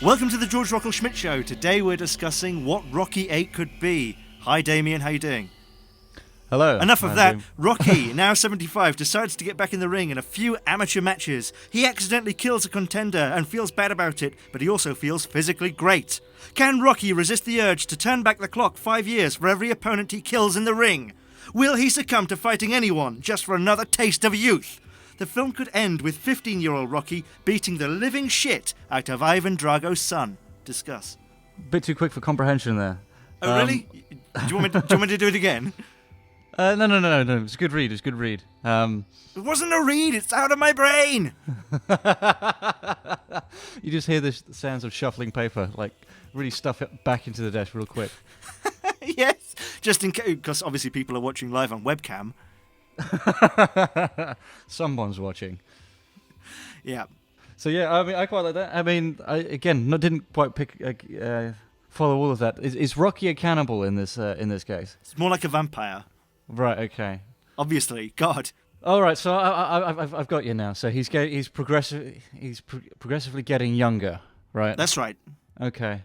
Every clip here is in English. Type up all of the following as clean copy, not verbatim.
Welcome to the Georg Rockall-Schmidt Show. Today we're discussing what Rocky 8 could be. Hi Damien, how you doing? Hello. Enough of that. Rocky, now 75, decides to get back in the ring in a few amateur matches. He accidentally kills a contender and feels bad about it, but he also feels physically great. Can Rocky resist the urge to turn back the clock 5 years for every opponent he kills in the ring? Will he succumb to fighting anyone just for another taste of youth? The film could end with 15-year-old Rocky beating the living shit out of Ivan Drago's son. Discuss. Bit too quick for comprehension there. Oh, really? Do you want me to do it again? No. It's a good read. It wasn't a read. It's out of my brain. You just hear the sounds of shuffling paper, like really stuff it back into the desk real quick. Yes, just in case, because obviously people are watching live on webcam. Someone's watching. Yeah. So yeah, I mean, I quite like that. I mean, didn't quite follow all of that. Is Rocky a cannibal in this case? It's more like a vampire. Right. Okay. Obviously, God. All right. So I've got you now. So he's progressively getting younger. Right. That's right. Okay.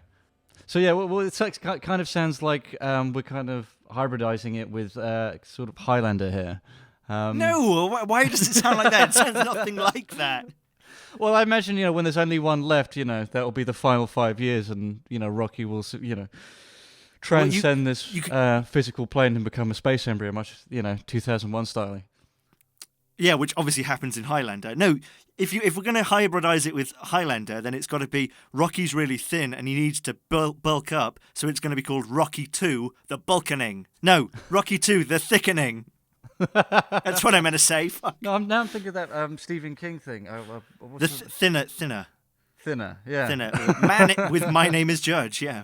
So yeah, well, it kind of sounds like we're kind of hybridizing it with sort of Highlander here. No, why does it sound like that? It sounds nothing like that. Well, I imagine, when there's only one left, that'll be the final 5 years, and, Rocky will, transcend this physical plane and become a space embryo, much, 2001 style. Yeah, which obviously happens in Highlander. No, if we're going to hybridize it with Highlander, then it's got to be Rocky's really thin and he needs to bulk up, so it's going to be called Rocky 2, the bulkening. No, Rocky 2, the thickening. That's what I meant to say. Fuck. No, I'm thinking of that Stephen King thing. Thinner. Thinner, yeah. Thinner. Man with My Name is Judge, yeah.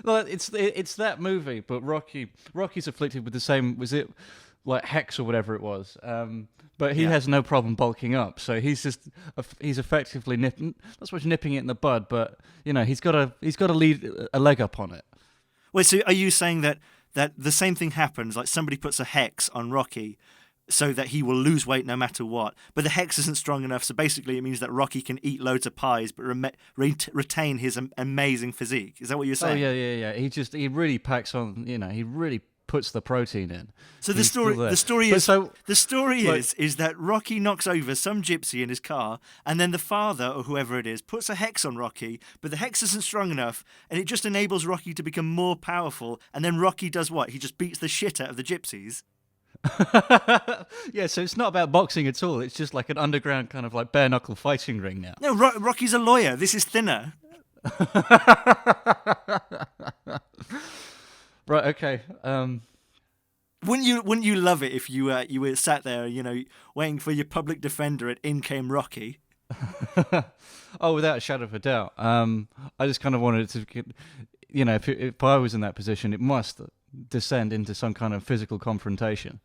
Well, it's that movie, but Rocky's afflicted with the same, was it like hex or whatever it was? But he has no problem bulking up, so he's effectively not so much nipping it in the bud, but he's got to lead a leg up on it. Wait, so are you saying that the same thing happens, like somebody puts a hex on Rocky so that he will lose weight no matter what, but the hex isn't strong enough, so basically it means that Rocky can eat loads of pies but retain his amazing physique? Is that what you're saying? Oh, yeah. He really packs on, he really puts the protein in. So the story is that Rocky knocks over some gypsy in his car, and then the father, or whoever it is, puts a hex on Rocky, but the hex isn't strong enough, and it just enables Rocky to become more powerful, and then Rocky does what? He just beats the shit out of the gypsies? Yeah, so it's not about boxing at all. It's just like an underground kind of like bare-knuckle fighting ring now. No, Rocky's a lawyer. This is Thinner. Right, okay. Wouldn't you love it if you were sat there, waiting for your public defender at In Came Rocky? Oh, without a shadow of a doubt. I just kind of wanted to get, if I was in that position, it must descend into some kind of physical confrontation.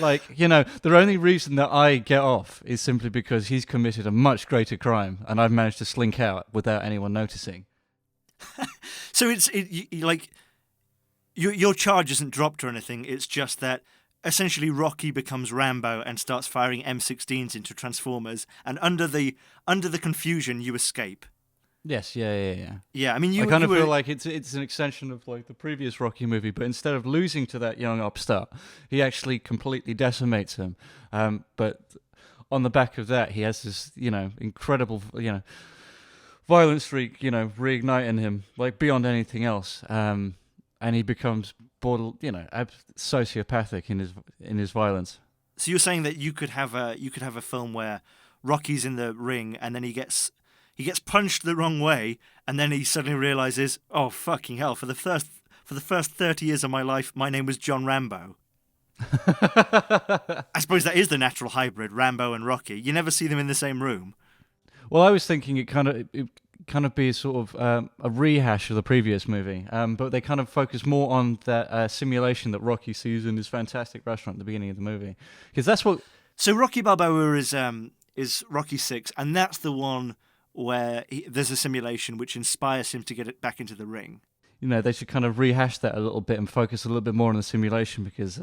Like, the only reason that I get off is simply because he's committed a much greater crime, and I've managed to slink out without anyone noticing. So your charge isn't dropped or anything. It's just that essentially Rocky becomes Rambo and starts firing M16s into Transformers, and under the confusion you escape. Yes, yeah. Yeah, I mean, I kind of feel like it's an extension of like the previous Rocky movie, but instead of losing to that young upstart, he actually completely decimates him. But on the back of that, he has this incredible violent streak, reigniting him like beyond anything else, and he becomes sociopathic in his violence. So you're saying that you could have a film where Rocky's in the ring and then he gets punched the wrong way, and then he suddenly realizes, oh fucking hell! For the first 30 years of my life, my name was John Rambo. I suppose that is the natural hybrid, Rambo and Rocky. You never see them in the same room. Well, I was thinking it kind of be sort of a rehash of the previous movie, but they kind of focus more on that simulation that Rocky sees in his fantastic restaurant at the beginning of the movie, because that's what. So Rocky Balboa is Rocky 6, and that's the one where there's a simulation which inspires him to get it back into the ring. they should kind of rehash that a little bit and focus a little bit more on the simulation, because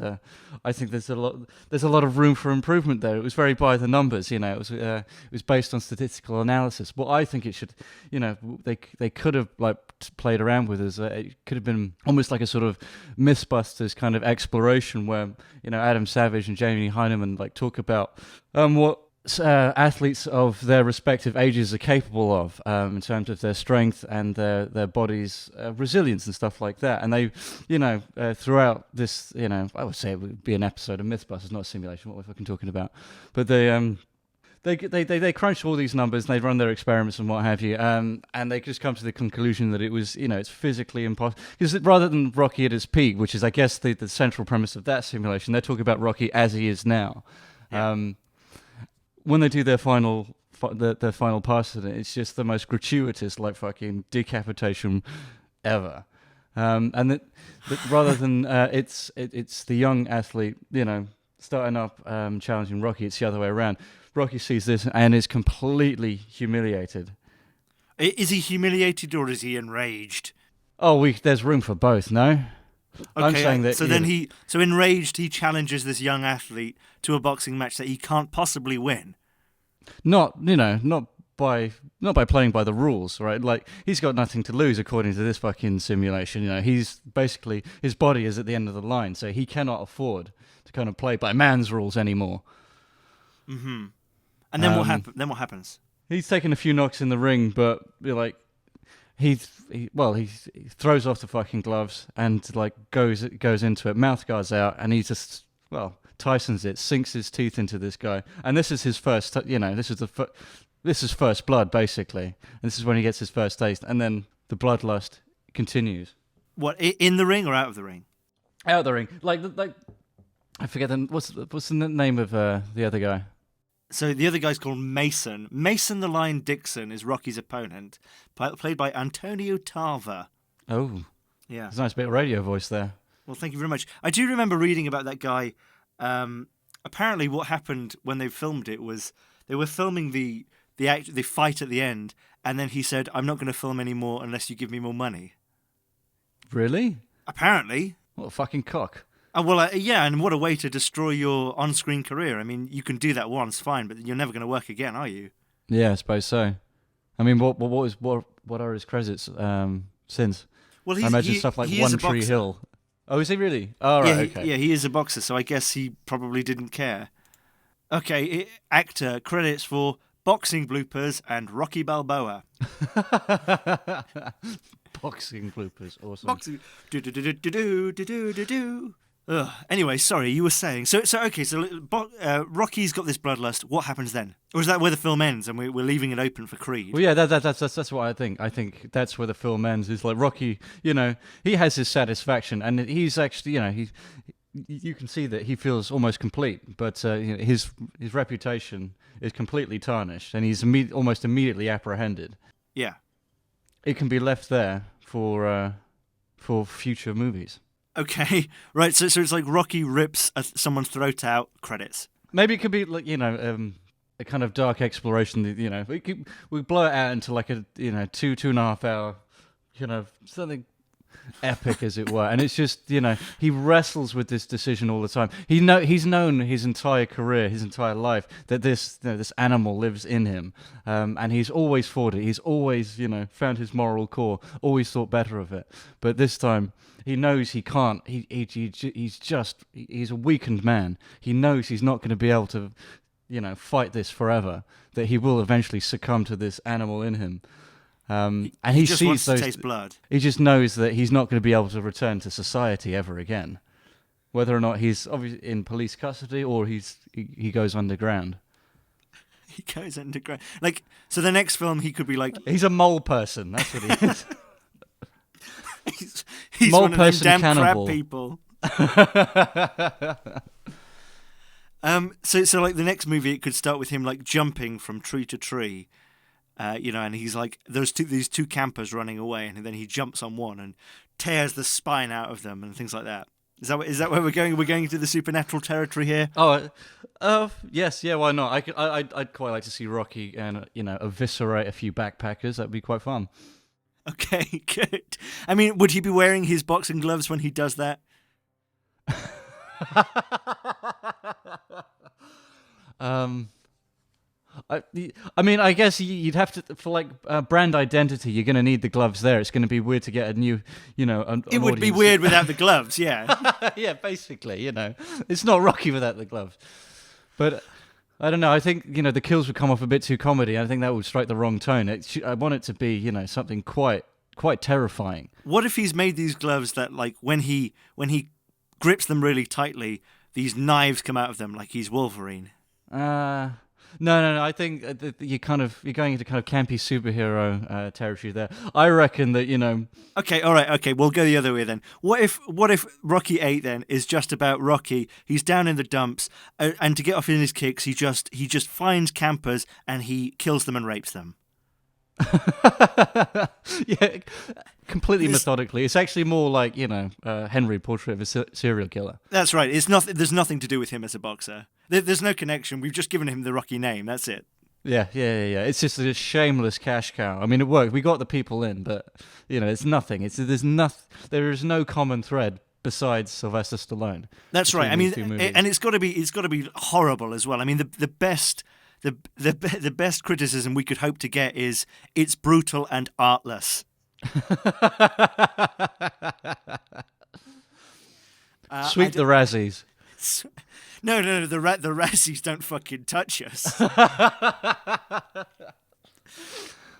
I think there's a lot of room for improvement there. It was very by the numbers, it was based on statistical analysis. What I think it should, they could have like played around with is it could have been almost like a sort of Mythbusters kind of exploration where Adam Savage and Jamie Heineman like talk about what athletes of their respective ages are capable of in terms of their strength and their body's resilience and stuff like that. And they, throughout this, I would say it would be an episode of Mythbusters, not a simulation. What was I fucking talking about? But they crunch all these numbers and they run their experiments and what have you, and they just come to the conclusion that it was, it's physically impossible. Because rather than Rocky at his peak, which is, I guess, the central premise of that simulation, they're talking about Rocky as he is now. Yeah. When they do their final pass at it, it's just the most gratuitous, like fucking decapitation ever. And that rather than it's the young athlete, starting up challenging Rocky, it's the other way around. Rocky sees this and is completely humiliated. Is he humiliated or is he enraged? Oh, there's room for both, no? Okay, I'm saying that. So enraged, he challenges this young athlete to a boxing match that he can't possibly win. Not by playing by the rules, right? Like, he's got nothing to lose according to this fucking simulation. He's basically, his body is at the end of the line, so he cannot afford to kind of play by man's rules anymore. Mm-hmm. And then what happens? He's taken a few knocks in the ring, but he throws off the fucking gloves and like goes into it, mouth guards out, and he just Tyson's it, sinks his teeth into this guy, and this is his first. This is first blood basically, and this is when he gets his first taste, and then the bloodlust continues. What, in the ring or out of the ring? Out of the ring, like I forget what's the name of the other guy. So the other guy's called Mason. Mason the Lion Dixon is Rocky's opponent, played by Antonio Tarver. Oh, yeah, there's a nice bit of radio voice there. Well, thank you very much. I do remember reading about that guy. Apparently, what happened when they filmed it was they were filming the fight at the end, and then he said, "I'm not going to film anymore unless you give me more money." Really? Apparently. What a fucking cock. Yeah, and what a way to destroy your on-screen career. I mean, you can do that once, fine, but you're never going to work again, are you? Yeah, I suppose so. I mean, what are his credits since? Well, I imagine stuff like One Tree Hill. Oh, is he really? Oh, right, yeah, okay. Yeah, he is a boxer, so I guess he probably didn't care. Okay, actor credits for boxing bloopers and Rocky Balboa. Boxing bloopers, awesome. Boxing, do. Anyway, sorry, you were saying. So Rocky's got this bloodlust. What happens then? Or is that where the film ends and we're leaving it open for Creed? Well, yeah, that's what I think. I think that's where the film ends. Is like Rocky, he has his satisfaction, and he's actually, you can see that he feels almost complete, but his reputation is completely tarnished, and he's almost immediately apprehended. Yeah, it can be left there for future movies. Okay, right. So it's like Rocky rips someone's throat out. Credits. Maybe it could be like a kind of dark exploration. We blow it out into like a 2.5 hour something epic, as it were. And it's just he wrestles with this decision all the time. He's known his entire career, his entire life, that this animal lives in him, and he's always fought it. He's always found his moral core, always thought better of it. But this time, he knows he can't. He's a weakened man. He knows he's not going to be able to, fight this forever. That he will eventually succumb to this animal in him. And he just sees wants those. To taste blood. He just knows that he's not going to be able to return to society ever again, whether or not he's obviously in police custody or he goes underground. He goes underground. So the next film he could be like. He's a mole person. That's what he is. He's mole one of person them damn cannibal. crab people. So like the next movie, it could start with him like jumping from tree to tree, and he's like these two campers running away, and then he jumps on one and tears the spine out of them and things like that. Is that where we're going? We're going into the supernatural territory here. Yes, yeah. Why not? I'd quite like to see Rocky and eviscerate a few backpackers. That'd be quite fun. Okay, good. I mean, would he be wearing his boxing gloves when he does that? I mean, I guess you'd have to, for like brand identity, you're going to need the gloves there. It's going to be weird to get a new, an It would be weird without the gloves, yeah. Yeah, basically, it's not Rocky without the gloves. But I don't know. I think, the kills would come off a bit too comedy. I think that would strike the wrong tone. I want it to be, something quite terrifying. What if he's made these gloves that, like, when he grips them really tightly, these knives come out of them like he's Wolverine? No. I think you're going into kind of campy superhero territory there. I reckon that Okay, all right. Okay, we'll go the other way then. What if Rocky 8 then is just about Rocky? He's down in the dumps, and to get off in his kicks, he just finds campers and he kills them and rapes them. Yeah, completely methodically. It's actually more like Henry, Portrait of a Serial Killer. That's right. It's nothing. There's nothing to do with him as a boxer. There's no connection. We've just given him the Rocky name. That's it. Yeah. It's just a shameless cash cow. I mean, it worked. We got the people in, but it's nothing. There is no common thread besides Sylvester Stallone. That's right. I mean, and it's got to be horrible as well. I mean, the best criticism we could hope to get is it's brutal and artless. Sweep the Razzies. No, the Razzies don't fucking touch us.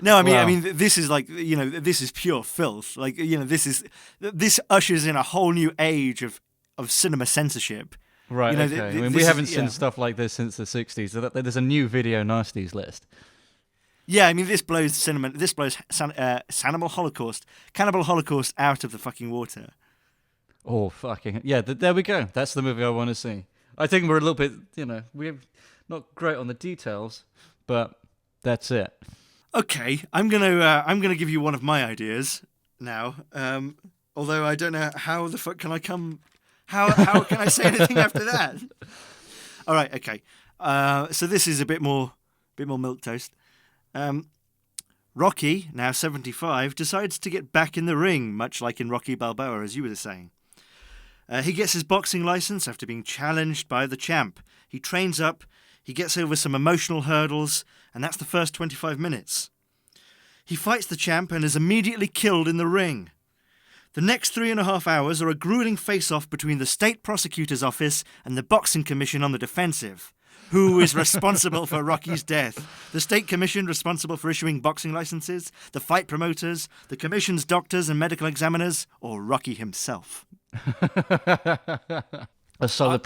No, I mean, this is like, this is pure filth. Like, this ushers in a whole new age of cinema censorship. Right, okay. I mean, we haven't seen stuff like this since the 60s. So there's a new video nasties list. Yeah, I mean, this blows Cannibal Holocaust out of the fucking water. Oh, fucking... Yeah, there we go. That's the movie I want to see. I think we're a little bit, we're not great on the details, but that's it. Okay, I'm gonna give you one of my ideas now. Although I don't know how the fuck can I come... How can I say anything after that? All right, okay. So this is a bit more milquetoast. Rocky, now 75, decides to get back in the ring, much like in Rocky Balboa, as you were saying. He gets his boxing license after being challenged by the champ. He trains up, he gets over some emotional hurdles, and that's the first 25 minutes. He fights the champ and is immediately killed in the ring. The next 3.5 hours are a grueling face-off between the state prosecutor's office and the boxing commission on the defensive. Who is responsible for Rocky's death? The state commission responsible for issuing boxing licenses, the fight promoters, the commission's doctors and medical examiners, or Rocky himself? A solid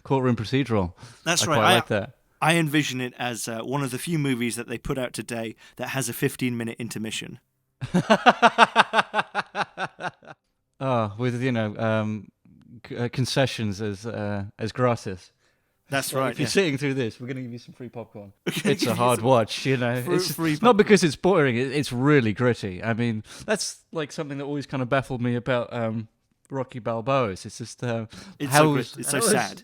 courtroom procedural. That's right. I like that. I envision it as one of the few movies that they put out today that has a 15-minute intermission. With concessions as gratis. That's right. If you're sitting through this, we're going to give you some free popcorn. It's a hard watch, It's not because it's boring. It's really gritty. I mean, that's like something that always kind of baffled me about Rocky Balboa. It's just it's so sad.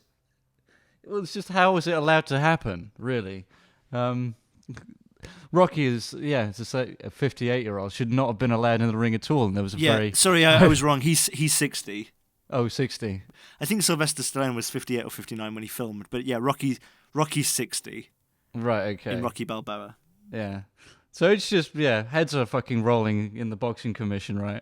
Well, it's just how was it allowed to happen? Really, Rocky is a 58-year-old should not have been allowed in the ring at all. And there was I was wrong. He's 60. Oh, 60. I think Sylvester Stallone was 58 or 59 when he filmed, but yeah, Rocky's 60. Right, okay. In Rocky Balboa. Yeah. So it's just, heads are fucking rolling in the boxing commission, right?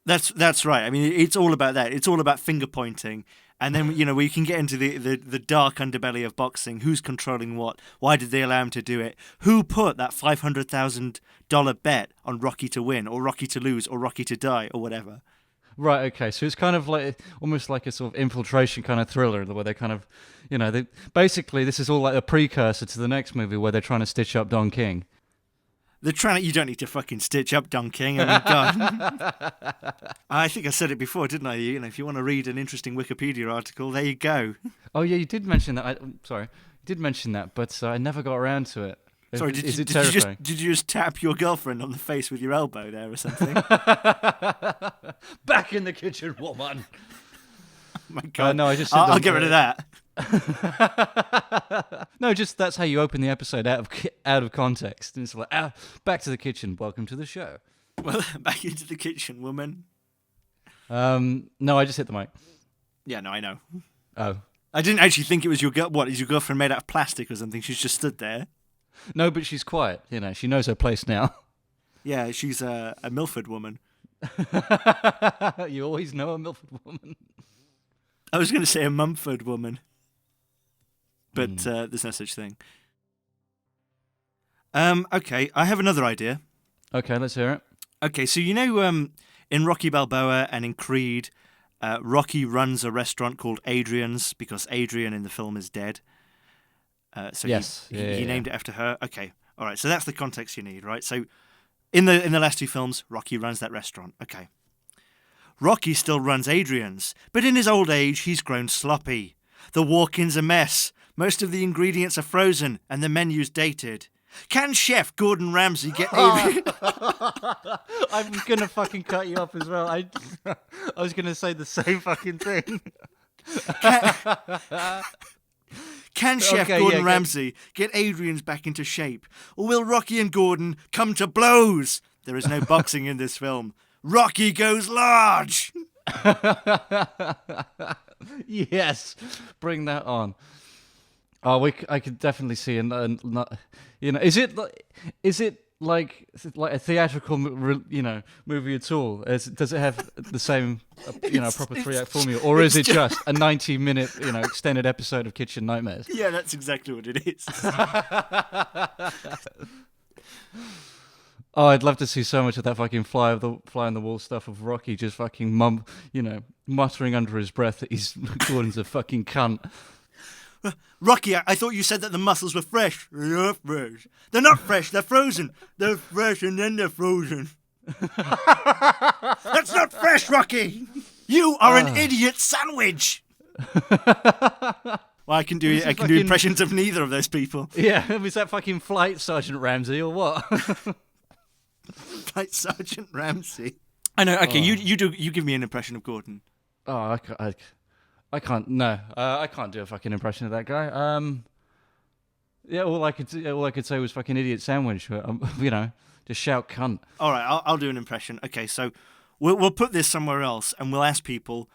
That's right. I mean, it's all about that. It's all about finger pointing. And then, we can get into the dark underbelly of boxing. Who's controlling what? Why did they allow him to do it? Who put that $500,000 bet on Rocky to win, or Rocky to lose, or Rocky to die, or whatever? Right, okay. So it's kind of like almost like a sort of infiltration kind of thriller where they kind of, basically this is all like a precursor to the next movie where they're trying to stitch up Don King. You don't need to fucking stitch up Don King. I mean, God. I think I said it before, didn't I? If you want to read an interesting Wikipedia article, there you go. Oh, yeah, you did mention that. I'm sorry. You did mention that, but I never got around to it. Sorry, did you just tap your girlfriend on the face with your elbow there or something? Back in the kitchen, woman. Oh my God. No, I just. I'll get rid of that. No, just that's how you open the episode out of context. And it's like, back to the kitchen. Welcome to the show. Well, back into the kitchen, woman. No, I just hit the mic. Yeah, no, I know. Oh. I didn't actually think it was your girl. What, is your girlfriend made out of plastic or something? She's just stood there. No, but she's quiet. She knows her place now. Yeah, she's a Milford woman. You always know a Milford woman. I was going to say a Mumford woman. But there's no such thing. Okay, I have another idea. Okay, let's hear it. Okay, so in Rocky Balboa and in Creed, Rocky runs a restaurant called Aidrian's because Aidrian in the film is dead. So yes. he named it after her. Okay, all right. So that's the context you need, right? So in the last two films, Rocky runs that restaurant. Okay. Rocky still runs Aidrian's, but in his old age, he's grown sloppy. The walk-in's a mess. Most of the ingredients are frozen and the menu's dated. Can Chef Gordon Ramsay get Aidrian? I'm gonna fucking cut you off as well. I was gonna say the same fucking thing. Can Chef Gordon Ramsay get Aidrian's back into shape? Or will Rocky and Gordon come to blows? There is no boxing in this film. Rocky goes large! Yes, bring that on. Oh, I could definitely see, is it like a theatrical, movie at all? Does it have the same, proper 3-act formula, or is it just a 90-minute, extended episode of Kitchen Nightmares? Yeah, that's exactly what it is. Oh, I'd love to see so much of that fucking fly on the wall stuff of Rocky just fucking muttering under his breath that he's Gordon's a fucking cunt. Rocky, I thought you said that the muscles were fresh. They're not fresh. They're not fresh, they're frozen. They're fresh and then they're frozen. That's not fresh, Rocky! You are an idiot sandwich! Well, I can do impressions of neither of those people. Yeah, was that fucking Flight Sergeant Ramsay or what? Flight Sergeant Ramsay. I know. Okay, you give me an impression of Gordon. Oh, I can't. No, I can't do a fucking impression of that guy. Yeah, all I could say was fucking idiot sandwich. Just shout cunt. All right, I'll do an impression. Okay, so we'll put this somewhere else, and we'll ask people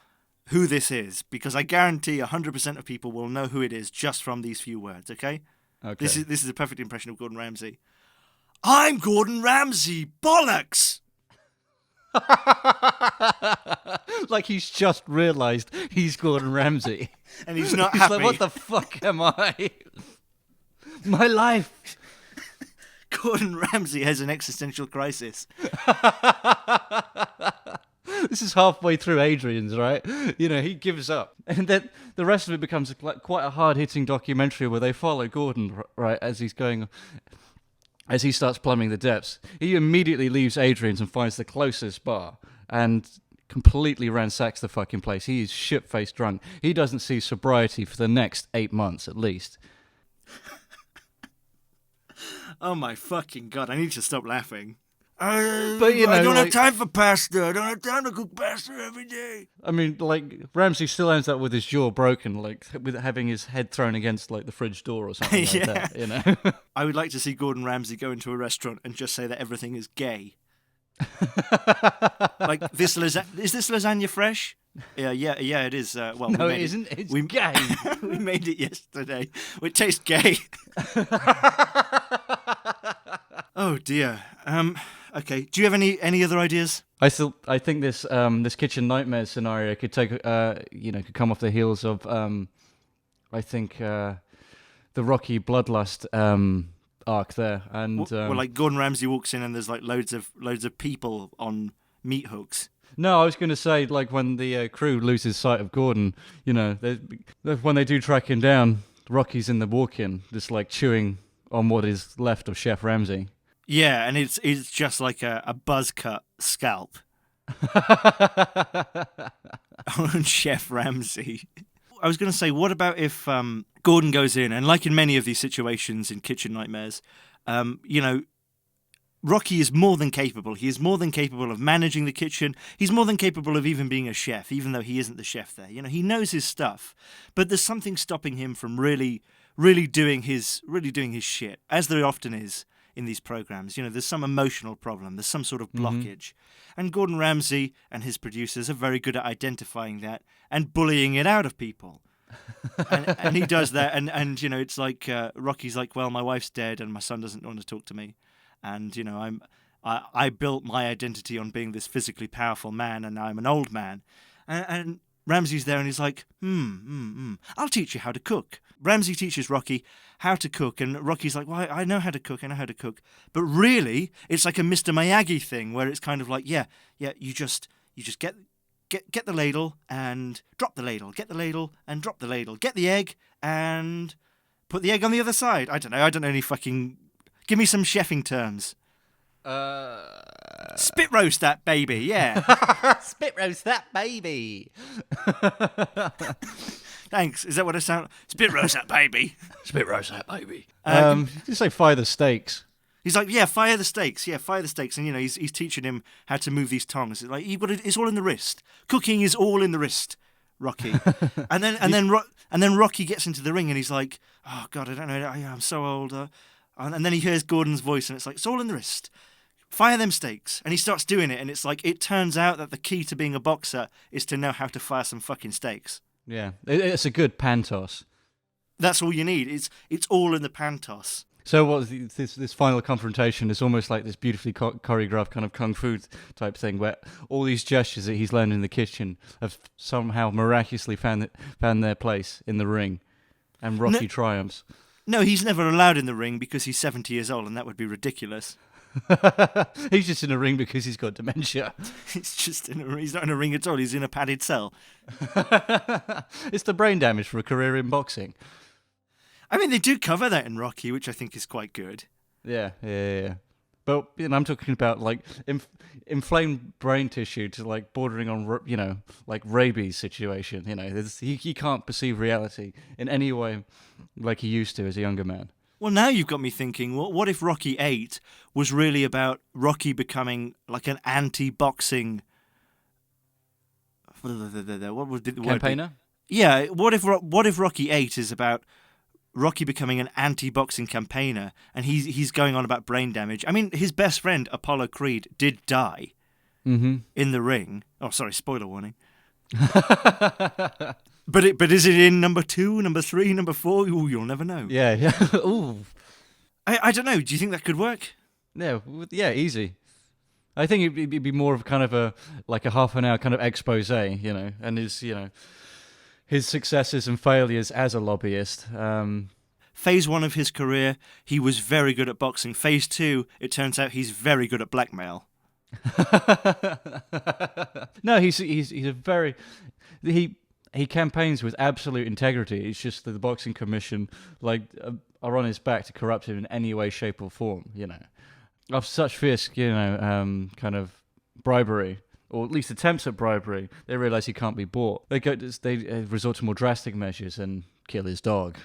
who this is, because I guarantee 100% of people will know who it is just from these few words. Okay. Okay. This is a perfect impression of Gordon Ramsay. I'm Gordon Ramsay. Bollocks. Like he's just realised he's Gordon Ramsay. And he's not He's happy. like, what the fuck am I? My life. Gordon Ramsay has an existential crisis. This is halfway through Aidrian's, right? He gives up. And then the rest of it becomes quite a hard-hitting documentary where they follow Gordon, right, as he starts plumbing the depths. He immediately leaves Aidrian's and finds the closest bar and completely ransacks the fucking place. He is shit-faced drunk. He doesn't see sobriety for the next 8 months at least. Oh my fucking god, I need to stop laughing. But I don't have time for pasta. I don't have time to cook pasta every day. I mean, Ramsay still ends up with his jaw broken, with having his head thrown against the fridge door or something like that. I would like to see Gordon Ramsay go into a restaurant and just say that everything is gay. Is this lasagna fresh? Yeah, it is. No, it isn't. It's gay. We made it yesterday. It tastes gay. Oh dear. Okay. Do you have any other ideas? I think this Kitchen Nightmares scenario could could come off the heels of I think the Rocky Bloodlust arc there, and Gordon Ramsay walks in and there's loads of people on meat hooks. No, I was going to say when the crew loses sight of Gordon, when they do track him down, Rocky's in the walk-in, just chewing on what is left of Chef Ramsay. Yeah, and it's just like a buzz cut scalp on Chef Ramsay. I was going to say, what about if Gordon goes in, and like in many of these situations in Kitchen Nightmares, Rocky is more than capable. He is more than capable of managing the kitchen. He's more than capable of even being a chef, even though he isn't the chef there. He knows his stuff, but there's something stopping him from really doing his shit, as there often is in these programs. You know, there's some emotional problem, there's some sort of blockage. And Gordon Ramsay and his producers are very good at identifying that and bullying it out of people. and he does that, and you know, it's like Rocky's like, well, my wife's dead and my son doesn't want to talk to me, and you know, I built my identity on being this physically powerful man, and I'm an old man, and Ramsay's there and he's like, I'll teach you how to cook. Ramsay teaches Rocky how to cook, and Rocky's like, well, I know how to cook, but really it's like a Mr. Miyagi thing where it's kind of like, yeah, you just get the ladle and drop the ladle. Get the ladle and drop the ladle. Get the egg and put the egg on the other side. I don't know any fucking... Give me some chefing terms. Spit roast that baby, yeah. Spit roast that baby. Thanks. Is that what I sound? Spit roast that baby. Spit roast that baby. You say fire the steaks. He's like, yeah, fire the steaks. Yeah, fire the steaks. And, you know, he's teaching him how to move these tongs. It's like, it's all in the wrist. Cooking is all in the wrist, Rocky. and then Rocky gets into the ring and he's like, oh, God, I don't know. I'm so old. And then he hears Gordon's voice and it's like, it's all in the wrist. Fire them steaks. And he starts doing it. And it's like, it turns out that the key to being a boxer is to know how to fire some fucking steaks. Yeah, it's a good pan toss. That's all you need. It's all in the pan toss. So what this final confrontation is almost like this beautifully choreographed kind of kung fu type thing, where all these gestures that he's learned in the kitchen have somehow miraculously found their place in the ring, and Rocky triumphs. No, he's never allowed in the ring because he's 70 years old, and that would be ridiculous. He's just in a ring because he's got dementia. He's not in a ring at all. He's in a padded cell. It's the brain damage for a career in boxing. I mean, they do cover that in Rocky, which I think is quite good. Yeah. But you know, I'm talking about like inflamed brain tissue to like bordering on, you know, like rabies situation. You know, he can't perceive reality in any way like he used to as a younger man. Well, now you've got me thinking, what if Rocky 8 was really about Rocky becoming like an anti-boxing... What would the campaigner? Yeah, what if Rocky 8 is about Rocky becoming an anti-boxing campaigner, and he's going on about brain damage? I mean, his best friend, Apollo Creed, did die in the ring. Oh, sorry, spoiler warning. But is it in number 2, number 3, number 4? Ooh, you'll never know. Yeah. Ooh. I don't know. Do you think that could work? Yeah, easy. I think it'd be more of kind of a half an hour kind of expose, you know, and his successes and failures as a lobbyist. Phase 1 of his career, he was very good at boxing. Phase 2, it turns out he's very good at blackmail. No, he's a very... He campaigns with absolute integrity. It's just that the boxing commission are on his back to corrupt him in any way, shape, or form. You know, of such fierce, kind of bribery, or at least attempts at bribery, they realise he can't be bought. They resort to more drastic measures and kill his dog.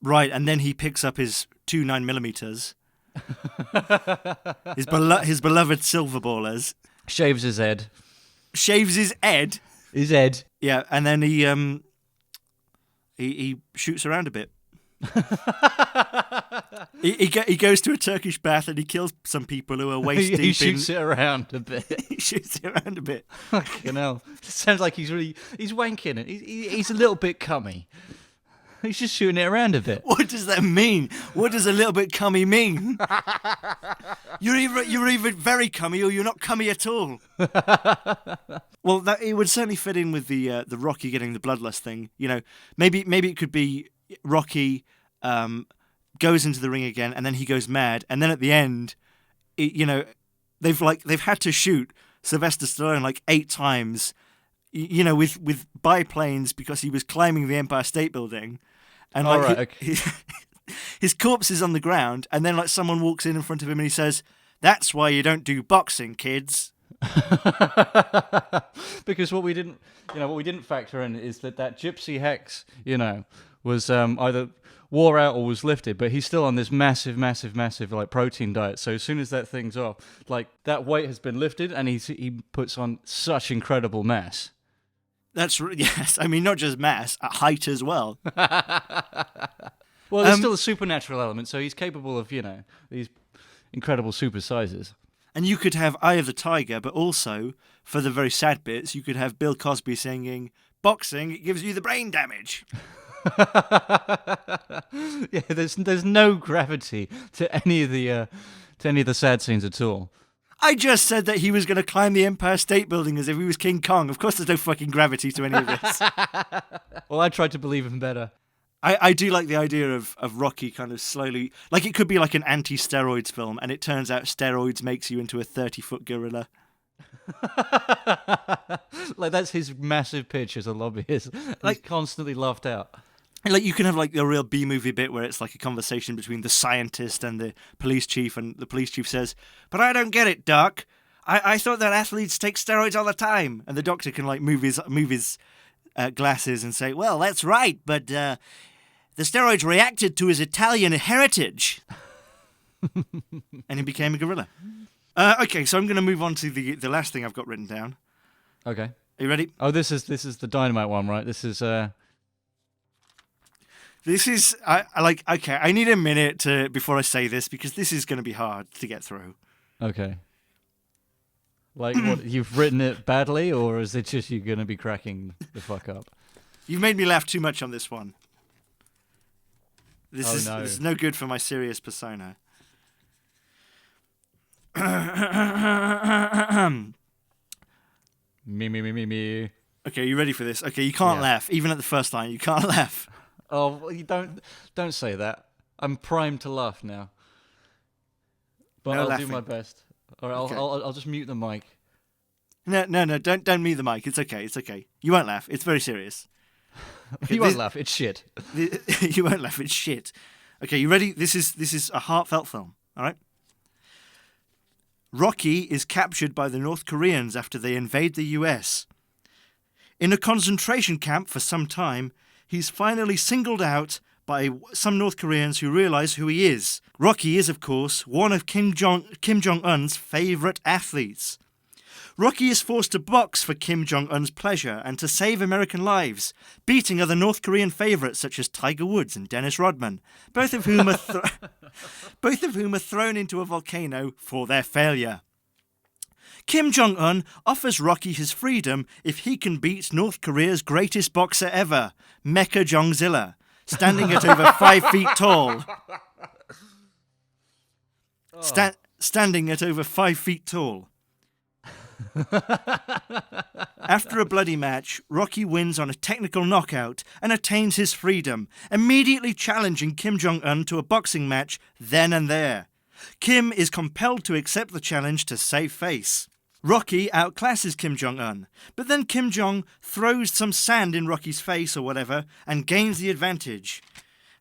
Right, and then he picks up his 2 9mm, his beloved silver ballers, shaves his head. His head. Yeah, and then he shoots around a bit. he goes to a Turkish bath and he kills some people who are waist deep. He shoots it around a bit. He shoots it around a bit. Fucking hell. It sounds like he's wanking it. He's a little bit cummy. He's just shooting it around a bit. What does that mean? What does a little bit cummy mean? You're either very cummy or you're not cummy at all. Well, it would certainly fit in with the Rocky getting the bloodlust thing. You know, maybe it could be Rocky goes into the ring again and then he goes mad, and then at the end, they've had to shoot Sylvester Stallone like 8 times. You know, with biplanes because he was climbing the Empire State Building, and his corpse is on the ground, and then like someone walks in front of him and he says, "That's why you don't do boxing, kids." Because what we didn't factor in is that gypsy hex, was either wore out or was lifted, but he's still on this massive like protein diet. So as soon as that thing's off, like that weight has been lifted, and he puts on such incredible mass. Yes, I mean, not just mass, height as well. Well, there's still a supernatural element, so he's capable of, these incredible super sizes. And you could have Eye of the Tiger, but also, for the very sad bits, you could have Bill Cosby singing, "Boxing, it gives you the brain damage." Yeah, there's no gravity to any of the sad scenes at all. I just said that he was going to climb the Empire State Building as if he was King Kong. Of course there's no fucking gravity to any of this. Well, I tried to believe him better. I do like the idea of Rocky kind of slowly... Like, it could be like an anti-steroids film, and it turns out steroids makes you into a 30-foot gorilla. Like, that's his massive pitch as a lobbyist. Like, he's constantly laughed out. Like, you can have, like, a real B-movie bit where it's like a conversation between the scientist and the police chief, and the police chief says, "But I don't get it, Doc. I thought that athletes take steroids all the time." And the doctor can, like, move his glasses and say, "Well, that's right, but the steroids reacted to his Italian heritage." And he became a gorilla. Okay, so I'm going to move on to the last thing I've got written down. Okay. Are you ready? Oh, this is the dynamite one, right? This is okay, I need a minute before I say this, because this is going to be hard to get through. Okay. Like, what, you've written it badly, or is it just you're going to be cracking the fuck up? You've made me laugh too much on this one. This no. is no good for my serious persona. Me. Okay, you ready for this? Okay, you can't laugh. Even at the first line, you can't laugh. Oh, well, you don't say that. I'm primed to laugh now. But No I'll laughing. do my best. All right, Okay. I'll just mute the mic. No, don't mute the mic. It's okay. You won't laugh. It's very serious. You won't laugh. It's shit. You won't laugh. It's shit. Okay, you ready? This is a heartfelt film. All right. Rocky is captured by the North Koreans after they invade the US. In a concentration camp for some time, he's finally singled out by some North Koreans who realize who he is. Rocky is, of course, one of Kim Jong-un's favorite athletes. Rocky is forced to box for Kim Jong-un's pleasure and to save American lives, beating other North Korean favorites such as Tiger Woods and Dennis Rodman, both of whom are thrown into a volcano for their failure. Kim Jong-un offers Rocky his freedom if he can beat North Korea's greatest boxer ever, Mecha Jongzilla, standing at over 5 feet tall. Standing at over 5 feet tall. After a bloody match, Rocky wins on a technical knockout and attains his freedom, immediately challenging Kim Jong-un to a boxing match then and there. Kim is compelled to accept the challenge to save face. Rocky outclasses Kim Jong-un, but then Kim Jong throws some sand in Rocky's face or whatever and gains the advantage.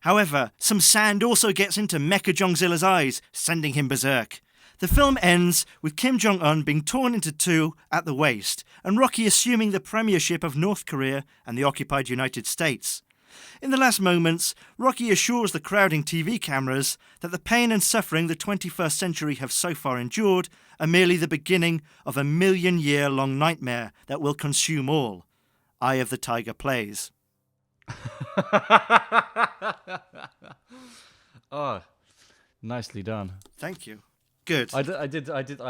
However, some sand also gets into Mecha Jongzilla's eyes, sending him berserk. The film ends with Kim Jong-un being torn into two at the waist, and Rocky assuming the premiership of North Korea and the occupied United States. In the last moments, Rocky assures the crowding TV cameras that the pain and suffering the 21st century have so far endured are merely the beginning of a 1,000,000-year-long nightmare that will consume all. Eye of the Tiger plays. Oh, nicely done. Thank you. Good. I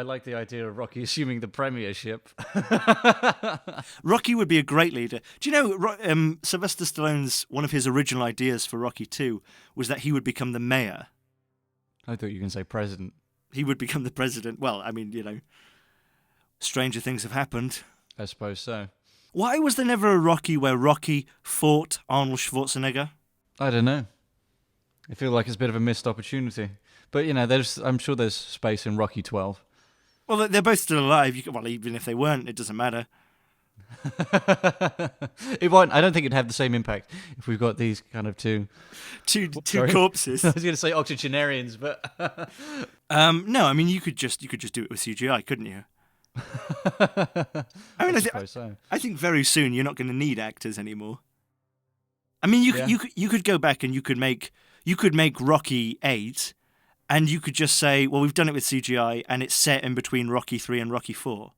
like the idea of Rocky assuming the premiership. Rocky would be a great leader. Do you know Sylvester Stallone's, one of his original ideas for Rocky 2 was that he would become the mayor. I thought you were going to say president. He would become the president. Well, I mean, stranger things have happened. I suppose so. Why was there never a Rocky where Rocky fought Arnold Schwarzenegger? I don't know. I feel like it's a bit of a missed opportunity. But, I'm sure there's space in Rocky 12. Well, they're both still alive. Even if they weren't, it doesn't matter. It won't. I don't think it'd have the same impact if we've got these kind of two corpses. I was going to say octogenarians, but no. I mean, you could just do it with CGI, couldn't you? I mean, I think very soon you're not going to need actors anymore. I mean, you could go back and you could make Rocky 8. And you could just say, well, we've done it with CGI, and it's set in between Rocky 3 and Rocky 4.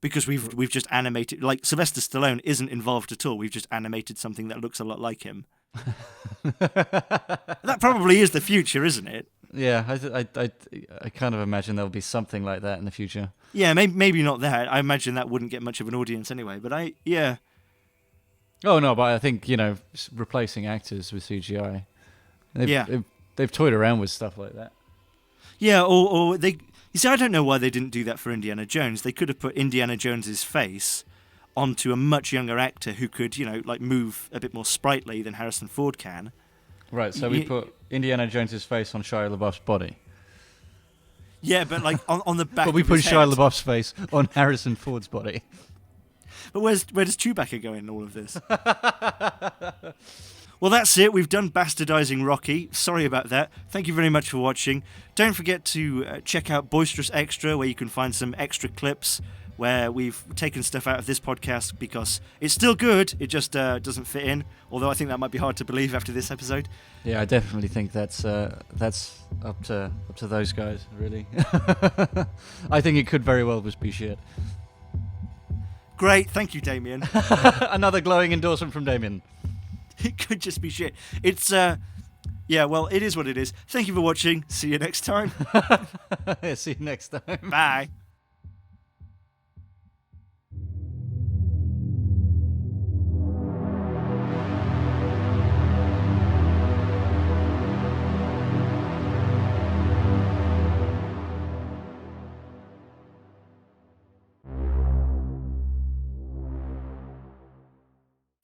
Because we've just animated... Like, Sylvester Stallone isn't involved at all. We've just animated something that looks a lot like him. That probably is the future, isn't it? Yeah, I kind of imagine there'll be something like that in the future. Yeah, maybe not that. I imagine that wouldn't get much of an audience anyway. But yeah. Oh no, but I think replacing actors with CGI. They've toyed around with stuff like that. Yeah, or they. You see, I don't know why they didn't do that for Indiana Jones. They could have put Indiana Jones's face onto a much younger actor who could, move a bit more sprightly than Harrison Ford can. Right, so we put Indiana Jones's face on Shia LaBeouf's body. Yeah, but on the back. But we of put his Shia head. LaBeouf's face on Harrison Ford's body. But where does Chewbacca go in all of this? Well, that's it. We've done bastardizing Rocky. Sorry about that. Thank you very much for watching. Don't forget to check out Boisterous Extra, where you can find some extra clips where we've taken stuff out of this podcast because it's still good. It just doesn't fit in. Although I think that might be hard to believe after this episode. Yeah, I definitely think that's up to those guys, really. I think it could very well just be shit. Great. Thank you, Damien. Another glowing endorsement from Damien. It could just be shit. It's, yeah, well, it is what it is. Thank you for watching. See you next time. Yeah, see you next time. Bye.